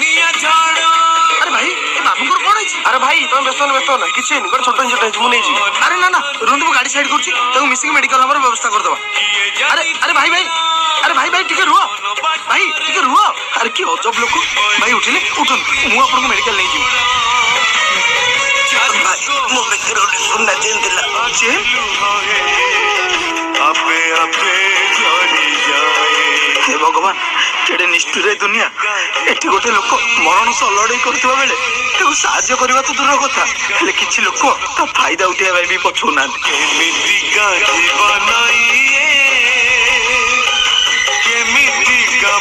अरे भाई ए बाबू को कौन है? अरे भाई तुम व्यस्त ना किसी नहीं गोटे छोट जिनिस मुझे नहीं। अरे ना ना रुंद को गाड़ी साइड कर मिसिक मेडिकल नंबर व्यवस्था कर दबा। अरे अरे भाई भाई अरे भाई भाई टिके रुह भाई टिके रुह। अरे कि अजब लोक भाई उठिले उठन मु आपन को मेडिकल नहीं जीव। भाई मो बेकर सुनना चेन दिला चेन आपे आपे झरी जाए। हे भगवान केडे निष्ठुर दुनिया एठी गोटे लोक मरण सह लड़ाई करथिबा बेले ताको साहाय्य करबा तो दूर कथा हेले किछि लोक ता फायदा उठेबा भी पछौ ना। केमिति का जीवन ये केमिति का